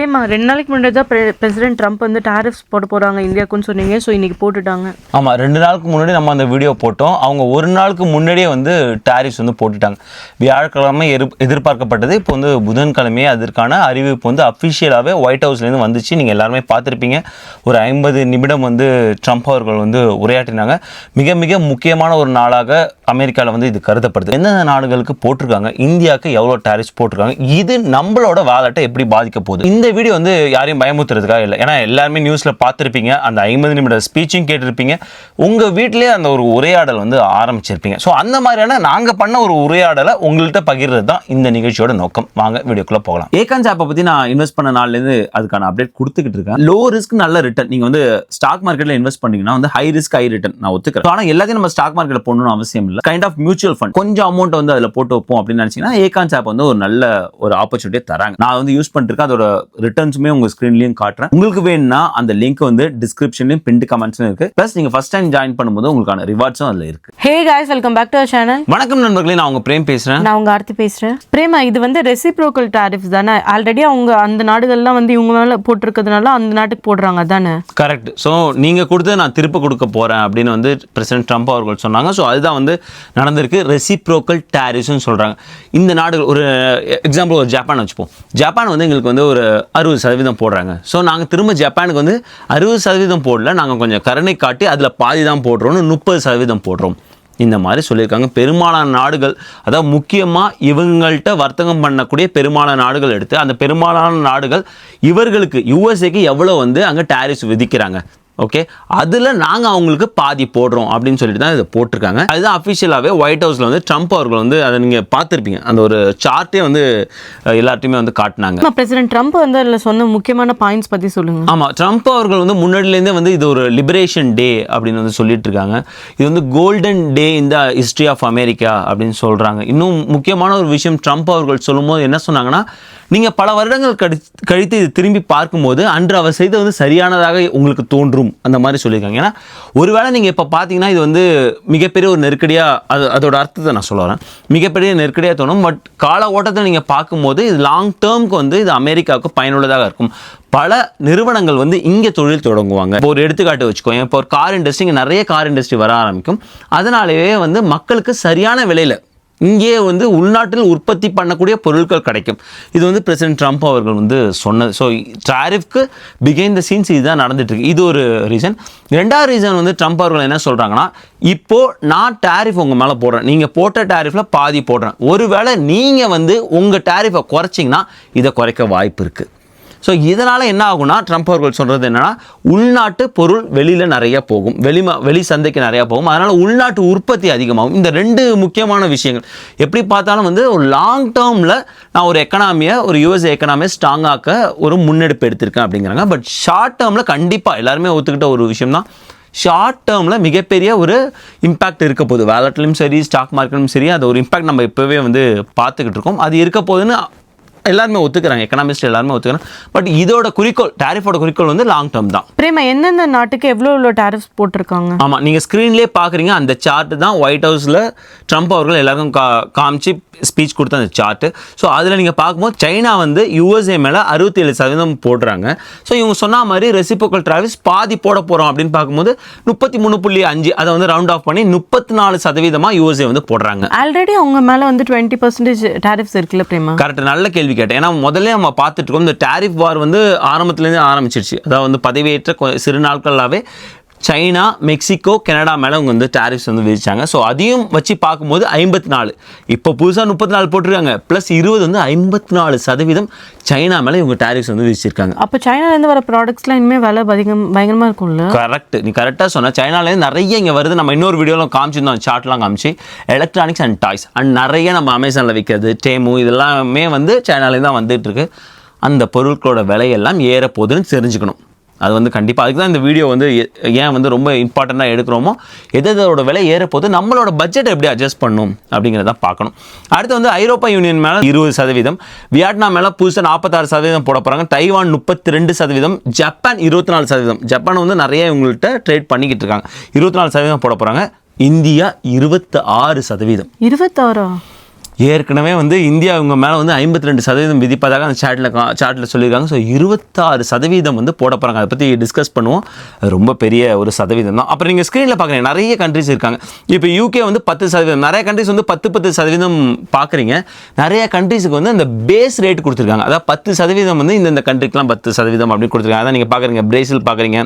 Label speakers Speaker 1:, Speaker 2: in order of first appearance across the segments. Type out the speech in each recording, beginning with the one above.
Speaker 1: பிரேமா 2 நாளைக்கு முன்னாடி தான் பிரசிடென்ட் ட்ரம்ப் வந்து டாரிஃப்ஸ் போட போகிறாங்க இந்தியாவுக்குன்னு சொன்னீங்க. ஸோ இன்றைக்கி போட்டுட்டாங்க.
Speaker 2: ஆமாம், 2 நாளுக்கு முன்னாடி நம்ம அந்த வீடியோ போட்டோம். அவங்க 1 நாளுக்கு முன்னாடியே வந்து டாரிஃப்ஸ் வந்து போட்டுட்டாங்க. வியாழக்கிழமை எதிர்பார்க்கப்பட்டது. இப்போ வந்து புதன்கிழமையே அதற்கான அறிவிப்பு வந்து அஃபிஷியலாகவே ஒயிட் ஹவுஸ்லேருந்து வந்துச்சு. நீங்கள் எல்லாருமே பார்த்துருப்பீங்க. ஒரு 50 நிமிடம் வந்து ட்ரம்ப் அவர்கள் வந்து உரையாற்றினாங்க. மிக மிக முக்கியமான ஒரு நாளாக அமெரிக்காவில் வந்து இது கருதப்படுது. எந்தெந்த நாடுகளுக்கு போட்டிருக்காங்க, இந்தியாவுக்கு எவ்வளோ டாரிஃப்ஸ் போட்டிருக்காங்க, இது நம்மளோட வேலட்டை எப்படி பாதிக்க போகுது. இந்த வீடியோ வந்து யாரையும் பயமுத்துறதுக்காக இல்லை. ஏன்னா எல்லாருமே நியூஸில் பார்த்துருப்பீங்க, அந்த 50 நிமிட ஸ்பீச்சும் கேட்டிருப்பீங்க, உங்கள் வீட்டிலே அந்த ஒரு உரையாடல் வந்து ஆரம்பிச்சிருப்பீங்க. ஸோ அந்த மாதிரியான நாங்கள் பண்ண ஒரு உரையாடலை உங்கள்கிட்ட பகிர்றது தான் இந்த நிகழ்ச்சியோட நோக்கம். வாங்க வீடியோக்குள்ளே போகலாம். ஏகான்ஸ் ஆப்பை பற்றி நான் இன்வெஸ்ட் பண்ண நாள்லேருந்து அதுக்கான அப்டேட் கொடுத்துக்கிட்டு இருக்கேன். லோ ரிஸ்க் நல்ல ரிட்டர்ன். நீங்கள் வந்து ஸ்டாக் மார்க்கெட்டில் இன்வெஸ்ட் பண்ணீங்கன்னா வந்து ஹை ரிஸ்க் ஹை ரிட்டர்ன் நான் ஒத்துக்கிறேன். ஆனால் எல்லாத்தையும் நம்ம ஸ்டாக் மார்க்கெட்டில் போடணும்னு அவசியம் இல்லை. கைண்ட் ஆஃப் மியூச்சுவல் ஃபண்ட் கொஞ்சம் அமௌண்ட் வந்து அதில் போட்டு வைப்போம் அப்படின்னு நினச்சிங்கன்னா ஏகான்ஸ் ஆப் வந்து ஒரு நல்ல ஒரு ஆப்பர்ச்சுனிட்டியை தராங்க. நான் வந்து யூஸ் பண்ணிருக்கேன். அதோட ரிட்டர்ன்ஸுமே உங்க ஸ்கிரீன்லயும் காட்டுறேன். உங்களுக்கு வேணும்னா அந்த லிங்க் வந்து டிஸ்கிரிப்ஷன்லயும் பின்ட் கமெண்ட்ஸ்லயும் இருக்கு. பிளஸ் நீங்க ஃபர்ஸ்ட் டைம் ஜாயின் பண்ணும்போது உங்களுக்கான ரிவார்ட்ஸும் அதுல இருக்கு.
Speaker 1: Hey guys, welcome back to our channel.
Speaker 2: வணக்கம் நண்பர்களே, நான் உங்க பிரேம் பேசுறேன்.
Speaker 1: நான் உங்க ஆர்த்தி பேசுறேன். பிரேமா, இது வந்து ரெசிப்ரோக்கல் டாரிஃப்ஸ் தானே? ஆல்ரெடி அவங்க அந்த நாடுகள்லாம் வந்து இவங்க மேல போட்டிருக்கிறதுனால அந்த நாட்டுக்கு போடுறாங்க தானே?
Speaker 2: கரெக்ட். ஸோ நீங்க கொடுத்து நான் திருப்ப கொடுக்க போறேன் அப்படின்னு வந்து பிரசிடென்ட் ட்ரம்ப் அவர்கள் சொன்னாங்க. ஸோ அதுதான் வந்து நடந்திருக்கு. ரெசிப்ரோக்கல் டாரிஃப்ஸ்னு சொல்றாங்க. இந்த நாடுகள் ஒரு எக்ஸாம்பிள் ஒரு ஜப்பான் வச்சுப்போம். ஜப்பான் வந்து எங்களுக்கு வந்து ஒரு 60% போடுறாங்க. ஸோ நாங்கள் திரும்ப ஜப்பானுக்கு வந்து 60% போடல, நாங்கள் கொஞ்சம் கருணை காட்டி அதில் பாதி தான் போடுறோம்னு 30% போடுறோம். இந்த மாதிரி சொல்லியிருக்காங்க. பெரும்பாலான நாடுகள், அதாவது முக்கியமாக இவங்கள்ட்ட வர்த்தகம் பண்ணக்கூடிய பெரும்பாலான நாடுகள் எடுத்து அந்த பெரும்பாலான நாடுகள் இவர்களுக்கு யூஎஸ்ஏக்கு எவ்வளோ வந்து அங்கே டாரிஃப்ஸ் விதிக்கிறாங்க. ஓகே, அதில் நாங்கள் அவங்களுக்கு பாதி போடுறோம் அப்படின்னு சொல்லிட்டு தான் இதை போட்டிருக்காங்க. அதுதான் அஃபிஷியலாகவே ஒயிட் ஹவுஸில் வந்து ட்ரம்ப் அவர்கள் வந்து அதை நீங்கள் பார்த்துருப்பீங்க. அந்த ஒரு சார்ட்டே வந்து எல்லாத்தையுமே வந்து காட்டினாங்க.
Speaker 1: பிரசிடென்ட் ட்ரம்ப் வந்து அதில் சொன்ன முக்கியமான பாயிண்ட்ஸ் பற்றி சொல்லுங்கள்.
Speaker 2: ஆமாம், ட்ரம்ப் அவர்கள் வந்து முன்னாடிலேருந்தே வந்து இது ஒரு லிபரேஷன் டே அப்படின்னு வந்து சொல்லிட்டு இருக்காங்க. இது வந்து golden day in the history of America அப்படின்னு சொல்கிறாங்க. இன்னும் முக்கியமான ஒரு விஷயம் ட்ரம்ப் அவர்கள் சொல்லும்போது என்ன சொன்னாங்கன்னா, நீங்கள் பல வருடங்கள் கழித்து இது திரும்பி பார்க்கும்போது அன்று அவர் செய்தது வந்து சரியானதாக உங்களுக்கு தோன்றும் அந்த மாதிரி சொல்லியிருக்காங்க. ஏன்னா ஒருவேளை நீங்கள் இப்போ பார்த்தீங்கன்னா இது வந்து மிகப்பெரிய ஒரு நெருக்கடியாக, அதோட அர்த்தத்தை நான் சொல்ல வரேன், மிகப்பெரிய நெருக்கடியாக தோணும். பட் கால ஓட்டத்தில் நீங்கள் பார்க்கும்போது இது லாங் டேர்முக்கு வந்து இது அமெரிக்காவுக்கு பயனுள்ளதாக இருக்கும். பல நிறுவனங்கள் வந்து இங்கே தொழில் தொடங்குவாங்க. இப்போ ஒரு எடுத்துக்காட்டு வச்சுக்கோங்க. இப்போ ஒரு கார் இண்டஸ்ட்ரி, இங்கே நிறைய கார் இண்டஸ்ட்ரி வர ஆரம்பிக்கும். அதனாலேயே வந்து மக்களுக்கு சரியான விலையில் இங்கே வந்து உள்நாட்டில் உற்பத்தி பண்ணக்கூடிய பொருட்கள் கிடைக்கும். இது வந்து பிரசிடென்ட் ட்ரம்ப் அவர்கள் வந்து சொன்னது. ஸோ டாரிஃப்க்கு பிஹைண்ட் த சீன்ஸ் இதுதான் நடந்துட்டு இருக்கு. இது ஒரு ரீசன். 2வது ரீசன் வந்து ட்ரம்ப் அவர்கள் என்ன சொல்கிறாங்கன்னா, இப்போது நான் டாரிஃப் உங்கள் மேலே போடுறேன், நீங்கள் போட்ட டாரிஃபில் பாதி போடுறேன், ஒருவேளை நீங்கள் வந்து உங்கள் டாரிஃபை குறைச்சிங்கன்னா இதை குறைக்க வாய்ப்பு இருக்குது. ஸோ இதனால் என்ன ஆகும்னா, ட்ரம்ப் அவர்கள் சொல்கிறது என்னென்னா, உள்நாட்டு பொருள் வெளியில் நிறையா போகும், வெளி சந்தைக்கு நிறையா போகும். அதனால் உள்நாட்டு உற்பத்தி அதிகமாகும். இந்த 2 முக்கியமான விஷயங்கள் எப்படி பார்த்தாலும் வந்து ஒரு லாங் டேர்மில் நான் ஒரு எக்கனாமியை, ஒரு யூஎஸ்ஏ எக்கனாமியை ஸ்ட்ராங்காக்க ஒரு முன்னெடுப்பு எடுத்திருக்கேன் அப்படிங்கிறாங்க. பட் ஷார்ட் டேர்மில் கண்டிப்பாக எல்லாருமே ஒத்துக்கிட்ட ஒரு விஷயம் தான், ஷார்ட் டேர்மில் மிகப்பெரிய ஒரு இம்பேக்ட் இருக்க போகுது. வேலட்லையும் சரி, ஸ்டாக் மார்க்கெட்லையும் சரி, அது ஒரு இம்பேக்ட் நம்ம இப்போவே வந்து பார்த்துக்கிட்டு இருக்கோம். அது இருக்க போகுதுன்னு எல்லாருமே ஒத்துக்கிறாங்க, எக்கனாமிஸ்ட் எல்லாருமே ஒத்துக்கிறாங்க. பட் இதோட குறிக்கோள், டாரிஃபோட குறிக்கோள் வந்து லாங் டேர்ம் தான்.
Speaker 1: பிரேமா, எந்தெந்த நாட்டுக்கு எவ்வளோ டாரிஃப்ஸ் போட்டிருக்காங்க?
Speaker 2: ஆமாம், நீங்கள் ஸ்க்ரீன்லேயே பார்க்குறீங்க. அந்த சார்ட்டு தான் ஒயிட் ஹவுஸில் ட்ரம்ப் அவர்கள் எல்லாருக்கும் காமிச்சு ஸ்பீச் கொடுத்த அந்த சார்ட்டு. ஸோ அதில் நீங்கள் பார்க்கும்போது சைனா வந்து யூஎஸ்ஏ மேலே 67% போடுறாங்க. ஸோ இவங்க சொன்ன மாதிரி ரெசிப்ரோக்கல் டாரிஃப்ஸ் பாதி போட போகிறோம் அப்படின்னு பார்க்கும்போது 33.5, அதை வந்து ரவுண்ட் ஆஃப் பண்ணி 34% யூஎஸ்ஏ வந்து போடுறாங்க.
Speaker 1: ஆல்ரெடி அவங்க மேலே வந்து 20% டாரிஃப்ஸ் இருக்குல்ல பிரேமா?
Speaker 2: கரெக்ட், நல்ல கேள்வி கேட்டேன். ஏன்னா முதல்ல நம்ம பார்த்துட்டு இருக்கோம், இந்த டாரிஃப் வார் வந்து ஆரம்பத்துலேருந்து ஆரம்பிச்சிருச்சு. அதாவது வந்து பதவியேற்ற சிறு நாட்களாகவே சைனா, மெக்சிகோ, கனடா மேலே அவங்க வந்து டாரிஃப்ஸ் வந்து விதிச்சாங்க. ஸோ அதையும் வச்சு பார்க்கும்போது 54, இப்போ புதுசாக 34 போட்டிருக்காங்க. ப்ளஸ் 20 வந்து 54% சைனா மேலே இவங்க டாரிஃப்ஸ் வந்து விதிச்சிருக்காங்க.
Speaker 1: அப்போ சைனாலேருந்து வர ப்ராடக்ட்ஸ்லாம் இனிமேல் விலை பயங்கரமாக இருக்கும்ல?
Speaker 2: கரெக்ட், நீ கரெக்டாக சொன்ன. சைனாலேருந்து நிறைய இங்கே வருது. நம்ம இன்னொரு வீடியோவில் காமிச்சிருந்தோம், சார்ட்லாம் காமிச்சு, எலக்ட்ரானிக்ஸ் அண்ட் டாய்ஸ் அண்ட் நிறைய நம்ம அமேசானில் விற்கிறது, டேமு, இதெல்லாமே வந்து சைனாலேருந்து தான் வந்துட்டு இருக்கு. அந்த பொருட்களோட விலையெல்லாம் ஏற போகுதுன்னு தெரிஞ்சுக்கணும். அது வந்து கண்டிப்பாக அதுக்கு தான் இந்த வீடியோ வந்து ஏன் வந்து ரொம்ப இம்பார்ட்டண்ட்டாக எடுக்கிறோமோ, எதோட விலை ஏறப்போது நம்மளோட பட்ஜெட் எப்படி அட்ஜஸ்ட் பண்ணணும் அப்படிங்கிறத பார்க்கணும். அடுத்து வந்து ஐரோப்பா யூனியன் மேலே 20%, வியட்நாம் மேலே புதுசாக 46% போட போகிறாங்க, தைவான் 32%, ஜப்பான் 24%. ஜப்பான் வந்து நிறைய இவங்கள்ட்ட ட்ரேட் பண்ணிக்கிட்டு இருக்காங்க, 24% போட போகிறாங்க. இந்தியா 26%.
Speaker 1: 26?
Speaker 2: ஏற்கனவே வந்து இந்தியா இவங்க மேலே வந்து 52% விதிப்பதாக அந்த சார்ட்டில் சொல்லியிருக்காங்க. ஸோ 26% வந்து போட போகிறாங்க. அதை பற்றி டிஸ்கஸ் பண்ணுவோம். அது ரொம்ப பெரிய ஒரு சதவீதம் தான். அப்புறம் நீங்கள் ஸ்க்ரீனில் பார்க்குறீங்க நிறைய கண்ட்ரிஸ் இருக்காங்க. இப்போ யூகே வந்து 10%, நிறைய கண்ட்ரிஸ் வந்து 10% பார்க்குறீங்க. நிறைய கண்ட்ரிஸுக்கு வந்து அந்த பேஸ் ரேட் கொடுத்துருக்காங்க. அதாவது 10% வந்து இந்த கண்ட்ரிக்கெலாம் 10% அப்படின்னு கொடுத்துருக்காங்க. அதான் நீங்கள் பார்க்குறீங்க பிரேசில் பார்க்குறீங்க,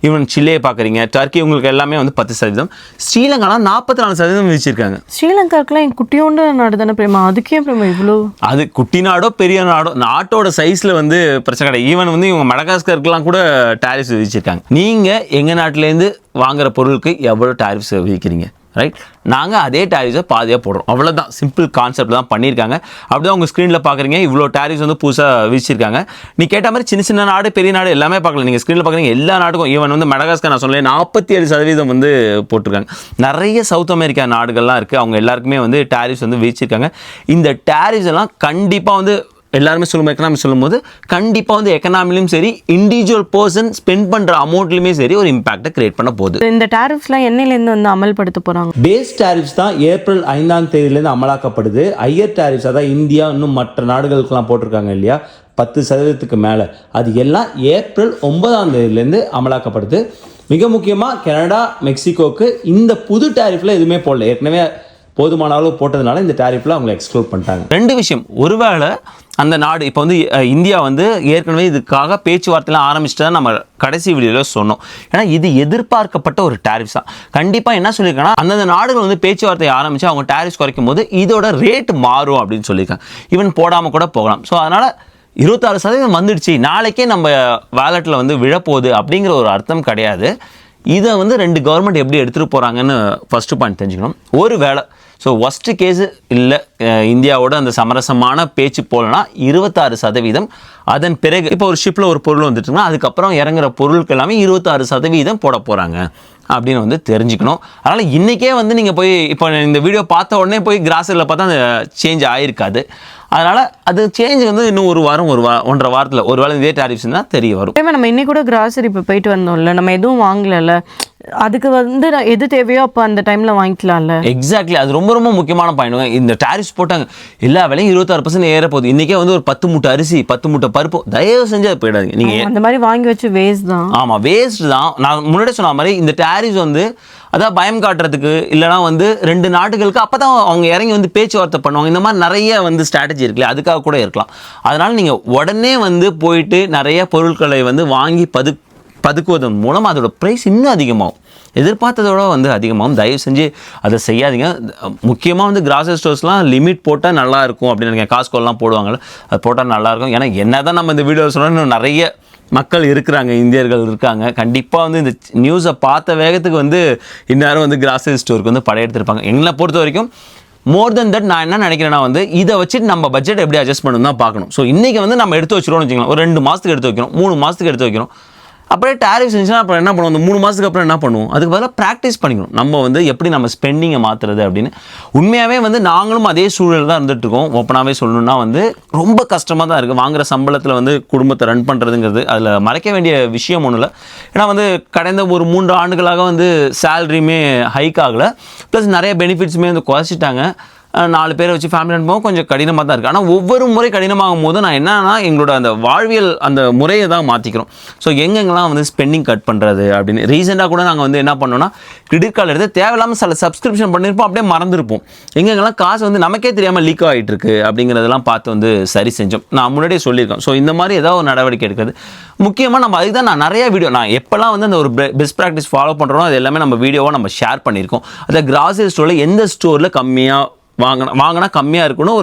Speaker 2: ஈவன் சிலே பார்க்குறீங்க, டர்க்கி, உங்களுக்கு எல்லாமே வந்து 10%. ஸ்ரீலங்காலாம் 44% விதிச்சிருக்காங்க.
Speaker 1: ஸ்ரீலங்காக்கெல்லாம் குட்டியோண்டு நாடு தானே பிரேமா, அதுக்கே பிரேமா இவ்வளோ?
Speaker 2: அது குட்டி நாடோ பெரிய நாடோ நாட்டோட சைஸில் வந்து பிரச்சனை கிடையாது. ஈவன் வந்து இவங்க மடகாஸ்கருக்குலாம் கூட டாரிஃப்ஸ் விதிச்சிருக்காங்க. நீங்கள் எங்கள் நாட்டிலேருந்து வாங்குற பொருளுக்கு எவ்வளோ டாரிஃப்ஸ் விதிக்கிறீங்க, ரைட்? நாங்கள் அதே டாரிஃப்ஸை பாதியாக போடுறோம். அவ்வளோதான், சிம்பிள் கான்செப்ட் தான் பண்ணியிருக்காங்க. அப்படி தான் உங்கள் ஸ்க்ரீனில் பார்க்குறீங்க. இவ்வளோ டாரிஃப்ஸ் வந்து புதுசாக விதிச்சிருக்காங்க. நீ கேட்ட மாதிரி சின்ன சின்ன நாடு பெரிய நாடு எல்லாமே பார்க்கலாம். நீங்கள் ஸ்க்ரீனில் பார்க்குறீங்க எல்லா நாட்டுக்கும். ஈவன் வந்து மடகாஸ்கர் நான் சொன்னேன் 47% வந்து போட்டிருக்காங்க. நிறைய சவுத் அமெரிக்கா நாடுகள்லாம் இருக்குது. அவங்க எல்லாருக்குமே வந்து டாரிஃப்ஸ் வந்து விதிச்சிருக்காங்க. இந்த டாரிஃப்ஸ் எல்லாம் கண்டிப்பாக வந்து எல்லாருமே எக்கனாமி சொல்லும்போது கண்டிப்பாக வந்து எக்கனாமிலையும் சரி, இண்டிவிஜுவல் பர்சன் ஸ்பெண்ட் பண்ணுற அமௌண்ட்லையுமே சரி ஒரு இம்பாக்டை கிரியேட் பண்ண போகுது.
Speaker 1: இந்த டாரிஃப்ஸ்லாம் என்னையிலேருந்து வந்து அமல்படுத்த போகிறாங்க?
Speaker 3: பேஸ் டாரிஃப்ஸ் தான் ஏப்ரல் 5ஆம் தேதியிலேருந்து அமலாக்கப்படுது. ஹையர் டாரிஃப்ஸ் அதான் இந்தியா இன்னும் மற்ற நாடுகளுக்கெல்லாம் போட்டிருக்காங்க இல்லையா 10% மேலே, அது எல்லாம் ஏப்ரல் 9ஆம் தேதியிலேருந்து அமலாக்கப்படுது. மிக முக்கியமாக கனடா, மெக்சிகோக்கு இந்த புது டாரிஃபில் எதுவுமே போடல. ஏற்கனவே போதுமான அளவு போட்டதுனால இந்த டாரிஃபில் அவங்க எக்ஸ்க்ளூட் பண்ணிட்டாங்க.
Speaker 2: ரெண்டு விஷயம். ஒருவேளை அந்த நாடு இப்போ வந்து இந்தியா வந்து ஏற்கனவே இதுக்காக பேச்சுவார்த்தைலாம் ஆரம்பிச்சுட்டு தான் நம்ம கடைசி வீடியோவில் சொன்னோம். ஏன்னா இது எதிர்பார்க்கப்பட்ட ஒரு டாரிஃப்ஸ் தான். கண்டிப்பாக என்ன சொல்லியிருக்காங்கன்னா அந்தந்த நாடுகள் வந்து பேச்சுவார்த்தை ஆரம்பித்து அவங்க டாரிஃப்ஸ் குறைக்கும் போது இதோட ரேட் மாறும் அப்படின்னு சொல்லியிருக்காங்க. ஈவன் போடாமல் கூட போகலாம். ஸோ அதனால் 26% வந்துடுச்சு, நாளைக்கே நம்ம வேலெட்டில் வந்து விழப்போகுது அப்படிங்கிற ஒரு அர்த்தம் கிடையாது. இதை வந்து ரெண்டு கவர்மெண்ட் எப்படி எடுத்துகிட்டு போகிறாங்கன்னு ஃபஸ்ட்டு பாயிண்ட் தெரிஞ்சுக்கணும். ஒரு வேளை ஸோ ஒஸ்ட்டு கேஸு இல்லை இந்தியாவோட அந்த சமரசமான பேச்சு போலனா 26%. அதன் பிறகு இப்போ ஒரு ஷிப்பில் ஒரு பொருள் வந்துட்டுங்கன்னா அதுக்கப்புறம் இறங்குற பொருளுக்கு எல்லாமே 26% போட போகிறாங்க அப்படின்னு வந்து தெரிஞ்சுக்கணும். அதனால் இன்றைக்கே வந்து நீங்கள் போய் இப்போ இந்த வீடியோ பார்த்த உடனே போய் கிராசரியில் பார்த்தா அந்த சேஞ்ச் ஆகிருக்காது. அதனால் அது சேஞ்ச் வந்து இன்னும் ஒரு வாரம் 1.5 வாரத்தில் ஒரு வேளை இதே டாரிஃப்ஸ் தான் தெரிய வரும்.
Speaker 1: நம்ம இன்னைக்கு கூட கிராசரி இப்போ போயிட்டு வந்தோம்ல, நம்ம எதுவும் வாங்கல, அதுக்கு வந்து எது தேவையோ அப்போ அந்த டைமில் வாங்கிக்கலாம்ல.
Speaker 2: எக்ஸாக்ட்லி, அது ரொம்ப ரொம்ப முக்கியமான பாயிண்ட். இந்த டாரிஃப்ஸ் போட்டாங்க, எல்லா வேலையும் 26% ஏற போகுது. இன்றைக்கே வந்து ஒரு 10 மூட்டை அரிசி 10 மூட்டை பருப்பு தயவு செஞ்சு அது போயிடாது. நீங்கள்
Speaker 1: அந்த மாதிரி வாங்கி வச்சு வேஸ்ட் தான்.
Speaker 2: ஆமாம், வேஸ்ட் தான். நான் முன்னாடி சொன்ன மாதிரி இந்த டாரிஃப்ஸ் வந்து அதான் பயம் காட்டுறதுக்கு, இல்லைனா வந்து ரெண்டு நாடுகளுக்கு அப்போ தான் அவங்க இறங்கி வந்து பேச்சுவார்த்தை பண்ணுவாங்க. இந்த மாதிரி நிறைய வந்து ஸ்ட்ராட்டஜி இருக்குல்ல, அதுக்காக கூட இருக்கலாம். அதனால் நீங்கள் உடனே வந்து போயிட்டு நிறைய பொருட்களை வந்து வாங்கி பதுக்குவதன் மூலம் அதோட ப்ரைஸ் இன்னும் அதிகமாகும், எதிர்பார்த்ததோட வந்து அதிகமாகும். தயவு செஞ்சு அதை செய்யாதீங்க. முக்கியமாக வந்து கிராசரி ஸ்டோர்ஸ்லாம் லிமிட் போட்டால் நல்லாயிருக்கும் அப்படின்னு நினைக்கிறேன். காஸ்கோலாம் போடுவாங்கள்ல, அது போட்டால் நல்லாயிருக்கும். ஏன்னா என்ன தான் நம்ம இந்த வீடியோ சொன்னால் இன்னும் நிறைய மக்கள் இருக்கிறாங்க, இந்தியர்கள் இருக்காங்க. கண்டிப்பாக வந்து இந்த நியூஸை பார்த்த வேகத்துக்கு வந்து இந்நேரம் வந்து கிராசரி ஸ்டோருக்கு வந்து படையெடுத்திருப்பாங்க. எங்களை பொறுத்த வரைக்கும் மோர் தென் தட் நான் என்ன நினைக்கிறேன்னா வந்து இதை வச்சுட்டு நம்ம பட்ஜெட் எப்படி அட்ஜஸ்ட் பண்ணணும் தான் பார்க்கணும். ஸோ இன்றைக்கி வந்து நம்ம எடுத்து வச்சுருவோம்னு வச்சுக்கலாம். ஒரு 2 மாதத்துக்கு எடுத்து வைக்கிறோம், 3 மாதத்துக்கு எடுத்து வைக்கிறோம். அப்படியே டாரிஃப்ஸ் இருந்துச்சுன்னா அப்புறம் என்ன பண்ணுவோம், அந்த 3 மாதத்துக்கு அப்புறம் என்ன பண்ணுவோம், அதுக்கு பதிலாக ப்ராக்டிஸ் பண்ணிக்கணும். நம்ம வந்து எப்படி நம்ம ஸ்பெண்டிங்கை மாற்றுறது அப்படின்னு. உண்மையாகவே வந்து நாங்களும் அதே சூழல் தான் இருந்துகிட்ருக்கோம். ஓப்பனாகவே சொல்லணுன்னா வந்து ரொம்ப கஷ்டமாக தான் இருக்குது. வாங்குகிற சம்பளத்தில் வந்து குடும்பத்தை ரன் பண்ணுறதுங்கிறது அதில் மறைக்க வேண்டிய விஷயம் ஒன்றும் இல்லை. ஏன்னா வந்து கடந்த ஒரு 3 ஆண்டுகளாக வந்து சேலரியுமே ஹைக் ஆகலை, ப்ளஸ் நிறைய பெனிஃபிட்ஸுமே வந்து குறைச்சிட்டாங்க. 4 பேரை வச்சு ஃபேமிலி ரன் போகும் கொஞ்சம் கடினமாக தான் இருக்குது. ஆனால் ஒவ்வொரு முறை கடினமாகும் போது நான் என்னன்னா எங்களோட அந்த வாழ்வியல் அந்த முறையை தான் மாற்றிக்கிறோம். ஸோ எங்கெங்கெல்லாம் வந்து ஸ்பெண்டிங் கட் பண்ணுறது அப்படின்னு. ரீசெண்டாக கூட நாங்கள் வந்து என்ன பண்ணோன்னா கிரெடிட் கார்டு எடுத்து தேவையில்லாமல் சில சப்ஸ்கிரிப்ஷன் பண்ணியிருப்போம், அப்படியே மறந்துருப்போம். எங்கெங்கெல்லாம் காசு வந்து நமக்கே தெரியாமல் லீக் ஆகிட்டு இருக்கு அப்படிங்கிறதெல்லாம் பார்த்து வந்து சரி செஞ்சோம். நான் முன்னாடியே சொல்லியிருக்கேன். ஸோ இந்த மாதிரி ஏதாவது ஒரு நடவடிக்கை எடுக்கிறது முக்கியமாக. நம்ம அதுக்கு தான் நான் நிறைய வீடியோ நான் எப்போல்லாம் வந்து அந்த ஒரு பெஸ்ட் ப்ராக்டிஸ் ஃபாலோ பண்ணுறோம் அது எல்லாமே நம்ம வீடியோவாக நம்ம ஷேர் பண்ணியிருக்கோம். அதை கிராசரி ஸ்டோரில் எந்த ஸ்டோரில் கம்மியாக வாங்கினா கம்மியாக இருக்குன்னு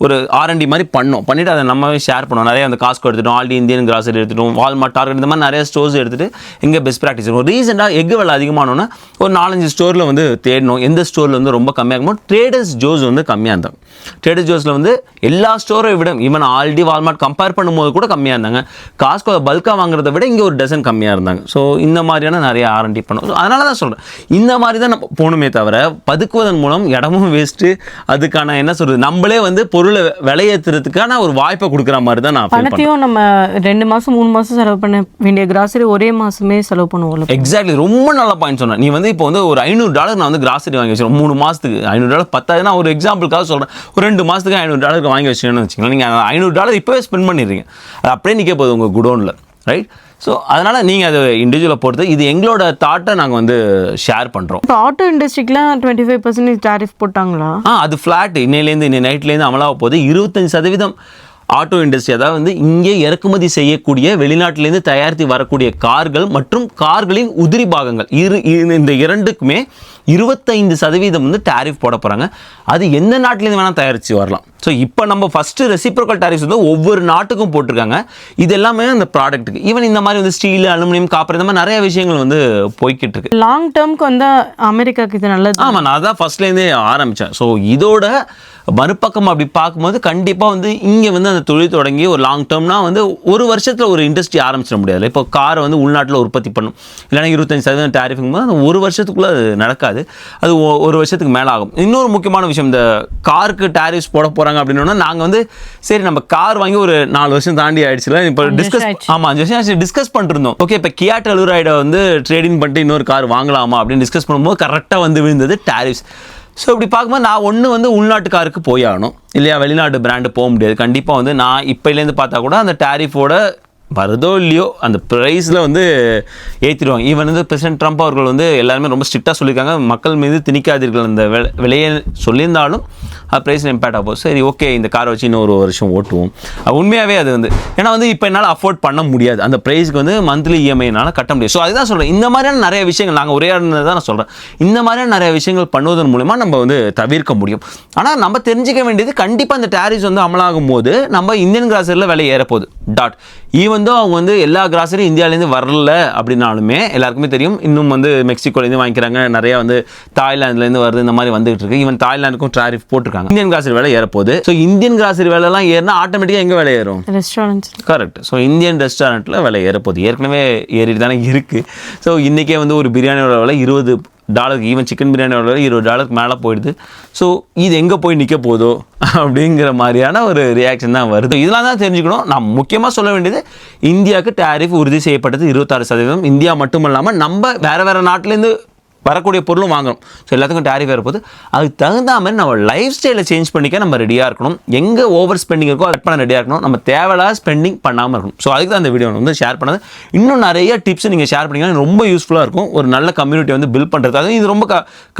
Speaker 2: ஒரு R&D மாதிரி பண்ணிவிட்டு அதை நம்மவே ஷேர் பண்ணுவோம். நிறைய அந்த காஸ்கோ எடுத்துட்டோம், ஆல்டி இந்தியன் கிராசரி எடுத்துட்டோம், வால்மார்ட், டார்கெட், இந்த மாதிரி நிறைய ஸ்டோர்ஸ் எடுத்துகிட்டு எங்கே பெஸ்ட் ப்ராக்டிஸ் இருக்கும். ரீசெண்டாக எக் விலை அதிகமானோன்னா ஒரு 4-5 ஸ்டோரில் வந்து தேடணும். எந்த ஸ்டோரில் வந்து ரொம்ப கம்மியாக இருக்குமோ. ட்ரேடர்ஸ் ஜோஸ் வந்து கம்மியாக இருந்தாங்க. ட்ரேடர்ஸ் ஜோஸில் வந்து எல்லா ஸ்டோரை விட ஈவன் ஆல்டி, வால்மார்ட் கம்பேர் பண்ணும்போது கூட கம்மியாக இருந்தாங்க. காஸ்கோ பல்காக வாங்குறத விட இங்கே ஒரு டசன் கம்மியாக இருந்தாங்க. ஸோ இந்த மாதிரியான நிறைய R&D பண்ணுவோம். ஸோ அதனால தான் சொல்கிறேன், இந்த மாதிரி தான் நம்ம போகணுமே தவிர பதுக்குவதன் மூலம் இடமும் வேஸ்ட்டு, அதுக்கான என்ன சொல்கிறது, நம்மளே வந்து பொருளை விலையேற்றுறதுக்கான ஒரு வாய்ப்பை கொடுக்குற மாதிரி தான் நான் feel பண்றேன்.
Speaker 1: பணத்தையும் நம்ம 2 மாதம் 3 மாதம் செலவு பண்ண வேண்டிய கிராசரி ஒரே மாதமே செலவு பண்ணுவோம்.
Speaker 2: எக்ஸாக்ட்லி, ரொம்ப நல்ல பாயிண்ட் சொன்னேன். நீ வந்து இப்போ வந்து ஒரு $500 நான் வந்து கிராசரி வாங்கி வச்சுருக்கேன் 3 மாதத்துக்கு. $500 பத்தாதுன்னா ஒரு எக்ஸாம்பிளுக்காக சொல்கிறேன், ஒரு 2 மாதத்துக்கு $500 வாங்கி வச்சுக்கணும்னு வச்சுக்கோங்களேன். நீங்கள் $500 இப்போவே ஸ்பெண்ட் பண்ணிடுறீங்க, அது அப்படியே நிற்க போகுது உங்கள் குடோனில், ரைட்? ஸோ அதனால் நீங்கள் அது இண்டிவிஜுவலை பொறுத்து, இது எங்களோட தாட்டை நாங்கள் வந்து ஷேர் பண்ணுறோம்.
Speaker 1: இப்போ ஆட்டோ இண்டஸ்ட்ரிக்கெலாம் 25% டேரிஃப் போட்டாங்களா?
Speaker 2: அது ஃப்ளாட் இன்னையிலேருந்து நைட்லேருந்து அமலாக போகுது. 25% ஆட்டோ இண்டஸ்ட்ரி, அதாவது வந்து இங்கே இறக்குமதி செய்யக்கூடிய வெளிநாட்டிலேருந்து தயாரித்து வரக்கூடிய கார்கள் மற்றும் கார்களின் உதிரி பாகங்கள் இந்த இரண்டுக்குமே 25% வந்து டேரிஃப் போட போகிறாங்க. அது எந்த நாட்டிலேருந்து வேணால் தயாரித்து வரலாம். ஸோ இப்போ நம்ம ஃபஸ்ட்டு ரெசிப்ரோக்கல் டேரிஃப்ஸ் வந்து ஒவ்வொரு நாட்டுக்கும் போட்டிருக்காங்க. இது எல்லாமே அந்த ப்ராடக்ட்டுக்கு, ஈவன் இந்த மாதிரி வந்து ஸ்டீல், அலுமினியம், காப்பர், இந்த மாதிரி நிறைய விஷயங்கள் வந்து போய்கிட்டு இருக்கு.
Speaker 1: லாங் டேர்ம்க்கு வந்து அமெரிக்காவுக்கு இது நல்லது.
Speaker 2: ஆமாம், நான் அதான் ஃபர்ஸ்ட்லேருந்தே ஆரம்பித்தேன். ஸோ இதோட மறுபக்கம் அப்படி பார்க்கும்போது கண்டிப்பாக வந்து இங்கே வந்து அந்த தொழில் தொடங்கி ஒரு லாங் டேர்ம்னா வந்து ஒரு வருஷத்தில் ஒரு இண்டஸ்ட்ரி ஆரம்பிச்சிட முடியாது. இப்போ காரை வந்து உள்நாட்டில் உற்பத்தி பண்ணும், இல்லைனா 25% டேரிஃபுங்கும் போது அந்த ஒரு வருஷத்துக்குள்ளே அது நடக்காது, அது ஒரு வருஷத்துக்கு மேலே ஆகும். இன்னொரு முக்கியமான விஷயம், இந்த காருக்கு டேரிஃப்ஸ் போட போகிறாங்க அப்படின்னா, நாங்கள் வந்து சரி நம்ம கார் வாங்கி ஒரு 4 வருஷம் தாண்டி ஆயிடுச்சுல, இப்போ டிஸ்கஸ் 5 வருஷம் டிஸ்கஸ் பண்ணிருந்தோம். ஓகே, இப்போ கியா டெலூராய்டை வந்து ட்ரேடிங் பண்ணிட்டு இன்னொரு கார் வாங்கலாமா அப்படின்னு டிஸ்கஸ் பண்ணும்போது கரெக்டாக வந்து விழுந்தது டேரிஃப்ஸ். ஸோ இப்படி பார்க்கும்போது நான் ஒன்று வந்து உள்நாட்டுக்காருக்கு போய் ஆகணும் இல்லையா, வெளிநாட்டு பிராண்டு போக முடியாது. கண்டிப்பாக வந்து நான் இப்போலேருந்து பார்த்தா கூட அந்த டேரிஃபோட வருதோ இல்லையோ அந்த ப்ரைஸில் வந்து ஏற்றிடுவாங்க. ஈவன் வந்து பிரசிடென்ட் ட்ரம்ப் அவர்கள் வந்து எல்லாருமே ரொம்ப ஸ்ட்ரிக்டாக சொல்லியிருக்காங்க, மக்கள் மீது திணிக்காதீர்கள் அந்த விலையை சொல்லியிருந்தாலும் ப்ரைஸில் இம்பேக்ட் ஆகும். சரி ஓகே, இந்த காரை வச்சு இன்னும் ஒரு வருஷம் ஓட்டுவோம். உண்மையாகவே அது வந்து ஏன்னா வந்து இப்போ என்னால் அஃபோர்ட் பண்ண முடியாது, அந்த ப்ரைஸ்க்கு வந்து மந்த்லி இஎம்ஐனால் கட்ட முடியாது. ஸோ அதுதான் சொல்கிறேன், இந்த மாதிரியான நிறைய விஷயங்கள் நாங்கள் உரையாடுனது தான் நான் சொல்கிறேன். இந்த மாதிரியான நிறைய விஷயங்கள் பண்ணுவதன் மூலிமா நம்ம வந்து தவிர்க்க முடியும். ஆனால் நம்ம தெரிஞ்சிக்க வேண்டியது, கண்டிப்பாக இந்த டேரிஃப்ஸ் வந்து அமலாகும் போது நம்ம இந்தியன் கிராசரியில் விலை ஏறப்போகுது. ஈவன் தான் அவங்க வந்து எல்லா கிராசரியும் இந்தியாவிலேருந்து வரல அப்படின்னாலுமே எல்லாருக்குமே தெரியும், இன்னும் வந்து மெக்சிகோலேருந்து வாங்கிக்கிறாங்க, நிறையா வந்து தாய்லாந்துலேருந்து வருது, இந்த மாதிரி வந்துகிட்டு இருக்கு. ஈவன் தாய்லாந்துக்கும் டேரிஃப் போட்டிருக்காங்க. இந்தியன் கிராசரி விலை ஏறப்போகுது. ஸோ இந்தியன் கிராசரி விலைலாம் ஏறினா ஆட்டோமேட்டிக்காக எங்கே விலை ஏறும்?
Speaker 1: ரெஸ்டாரண்ட்ஸ்.
Speaker 2: கரெக்ட். ஸோ இந்தியன் ரெஸ்டாரண்ட்டில் விலை ஏறப்போகுது, ஏற்கனவே ஏறிட்டு தானே இருக்குது. ஸோ இன்றைக்கே வந்து ஒரு பிரியாணியோட விலை $20, ஈவன் சிக்கன் பிரியாணியோட விலை $20 மேலே போயிடுது. ஸோ இது எங்கே போய் நிற்க போதோ அப்படிங்கிற மாதிரியான ஒரு ரியாக்ஷன் தான் வருது. இதெல்லாம் தான் தெரிஞ்சுக்கணும். நான் முக்கியமாக சொல்ல வேண்டியது, இந்தியாவுக்கு டேரிஃப் உறுதி செய்யப்பட்டது 26%. இந்தியா மட்டும் இல்லாமல் நம்ம வேறு நாட்டிலேருந்து வரக்கூடிய பொருளும் வாங்கணும். ஸோ எல்லாத்துக்கும் டேரிஃப் வரப்போது. அதுக்கு தகுந்த மாதிரி நம்ம லைஃப் ஸ்டைலை சேஞ்ச் பண்ணிக்க நம்ம ரெடியாக இருக்கணும். எங்கே ஓவர் ஸ்பெண்டிங் இருக்கோ அதை பண்ண ரெடியாக இருக்கணும். நம்ம தேவையில்லாத ஸ்பெண்டிங் பண்ணாமல் இருக்கணும். ஸோ அதுக்கு தான் இந்த வீடியோ வந்து ஷேர் பண்ணது. இன்னும் நிறைய டிப்ஸ் நீங்கள் ஷேர் பண்ணிங்கன்னா ரொம்ப யூஸ்ஃபுல்லாக இருக்கும். ஒரு நல்ல கம்யூனிட்டி வந்து பில்ட் பண்ணுறது, அது இது ரொம்ப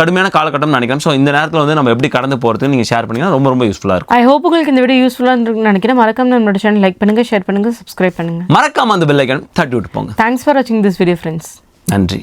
Speaker 2: கடுமையான காலகட்டம்னு நினைக்கிறேன். ஸோ இந்த நேரத்தில் வந்து நம்ம எப்படி கடந்து போகிறதுக்கு நீங்கள் ஷேர் பண்ணிங்கன்னா ரொம்ப யூஸ்ஃபுல்லாக இருக்கும்.
Speaker 1: ஐ ஹோப் உங்களுக்கு இந்த வீடியோ யூஸ்ஃபுல்லாக இருக்குன்னு நினைக்கிறேன். மறக்காம நம்மளோட சேனல் லைக் பண்ணுங்கள், ஷேர் பண்ணுங்கள், சப்ஸ்கிரைப் பண்ணுங்கள்.
Speaker 2: மறக்காம அந்த பெல் ஐக்கான் தட்டி விட்டு போங்க.
Speaker 1: தேங்க்ஸ் ஃபார் வாட்சிங் திஸ் வீடியோ ஃப்ரெண்ட்ஸ்.
Speaker 2: நன்றி.